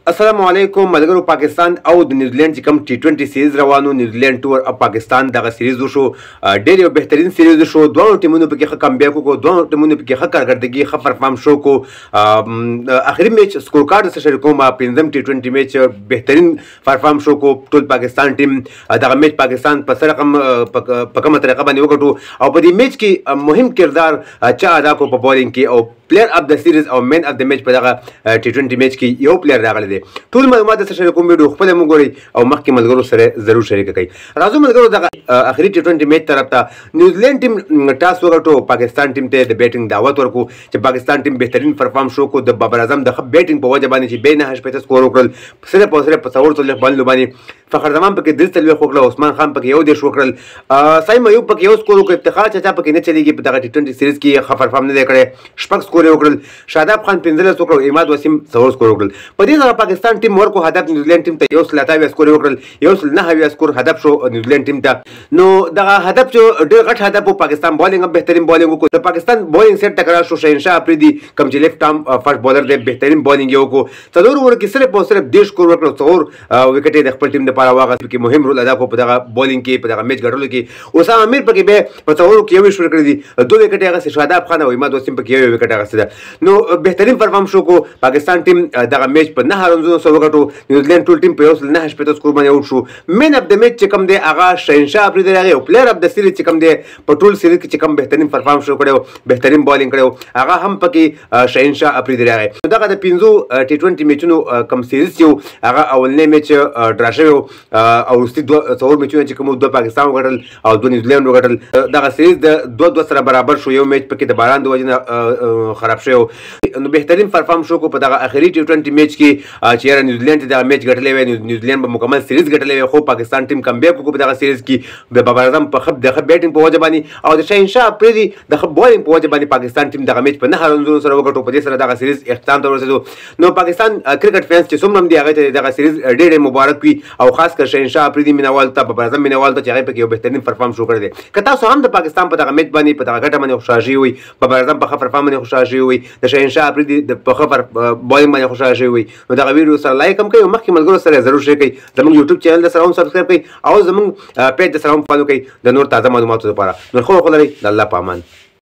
السلام علیکم ملګرو. پاکستان او د نیوزیلند چې کوم T20 سیریز روانو، نیوزیلند ټور او پاکستان دغه سیریز وشو، ډېر یو بهترین سیریز شو. دوه ټیمونو پکې ښه کمبیک وکړو، دوه ټیمونو پکې ښه کارکردګي، ښه پرفارم شو کو. اخري میچ سکور کارډ سره شریکوم، پنځم T20 میچ بهترین پرفارم شو کو. ټول پاکستان ټیم دغه میچ پاکستان په سره کوم په کومه طریقه باندې وکړو او په دې میچ کې مهم کردار چا ادا کو په بولینګ کې، او پلیئر اف د سیریز او مین اف د میچ په دغه T20 میچ کې یو پلیئر راغلی دی. ټول معلومات سره شریکوم، ویډیو خپل هم وګورئ او مخکې ملګرو سره ضرور شریک کړئ. راځو ملګرو دغه اخري T20 میچ طرف ته. نیوزیلند ټیم ټاس وګټو، پاکستان ټیم ته د بیټینګ دعوت ورکو چې پاکستان ټیم بهترین پرفارم شو کو. د بابر اعظم د بیټینګ په وجه باندې چې بین 8 سکور وکړل، صرف او صرف په 4 باندې باندې فخر زمان پکې 10 وکړل، عثمان خان پکې یو 10 وکړل، سایم ایوب پکې یو سکور وکړ، افتخار چچا پکې نه چلیږي په دغه T20 سیریز کې ښه پرفارم نه دی کړی، شپږ سکور وکړل، شاداب خان 15 وکړل، اماد وسیم 4 سکور وکړل. په دې ځای پاکستان ټیم ورکو هدف نیوزیلند ټیم ته 128 سکور وکړل، 109 سکور هدف شو نیوزیلند ټیم ته. نو دغه هدف چې ډېر غټ هدف وو، پاکستان بولینګ هم بهترین بولینګ وکړو. د پاکستان بولینګ سیټ ټکرار شو، شهنشاه افریدي کوم چې لیفټ آرم فاست بولر دی، بهترین بولینګ یې وکړو. څلور اوور کې صرف او صرف 10 سکور وکړل، 4 وکټې د خپل ټیم لپاره واغست، کې مهم رول ادا کړ په دغه بولینګ کې، په دغه میچ ګټلو کې. اسامه امیر پکې به په 4 کې یو شروع کړی دي، 2 وکټې هغه شاداب خان او اماد وسیم پکې یو وکټ هغه ده. نو بهترین پرفارم شو کو. پاکستان ټیم دغه میچ په 9 رنونو سره وګټو، نیوزیلند ټول ټیم په 109 سکور باندې اوټ شو. مین اف د میچ چې کوم دی هغه شهنشاه افریدي راغی، او پلیئر اف د سیریز چې کوم دی په ټول سیریز کې چې کوم بهترین پرفارم شو کړو، بهترین بولینګ کړو، هغه هم پکې شهنشاه افریدي راغی. دغه د 15 T20 میچونو کوم سیریز یو هغه اولنې میچ ډرا شوی او وروستي 2 میچونه چې کوم 2 پاکستان وګټل او 2 نیوزیلند وګټل. دغه سیریز د 2 سره برابر شو، یو میچ پکې د باران د وجې خراب شو. نو بهترین پرفارم شو کو په دغه اخري T20 میچ کې چې نیوزیلند دا میچ ګټلې وای، نیوزیلند به مکمل سیریز ګټلې وای، خو پاکستان ټیم کمبیک وکړ په دغه سیریز کې د بابر اعظم په خپ د بیټینګ په وجه باندې او د شهنشاه افریدي د خپ بولینګ په وجه باندې پاکستان ټیم دغه میچ په 9 رنونو سره وګټو. په دې سره دغه سیریز اختتام ته ورسېدو. نو پاکستان کرکټ فینس چې څومره هم دي هغه ته دغه سیریز ډېر مبارک وي، او خاص کر شهنشاه افریدي مینوال ته، بابر اعظم مینوال ته چې هغه پکې یو بهترین پرفارم شو کړی دی. که تاسو هم د پاکستان په دغه میچ باندې په دغه ګټه باندې خوشاله شوي وي، بابر اعظم په ښه پرفارم باندې خوشاله شوي وي، د شهنشاه افریدي په ښه بولینګ باندې خوشاله شوي وي، نو دغه ویډیو سره لایک هم کړئ او مخکې ملګرو سره ضرور شیر کړئ. زموږ یوټیوب چینل سره هم سبسکرایب کړئ او زموږ پیج سره هم فالو کړئ د نور تازه معلوماتو لپاره. نو خو لرئ د الله په امان.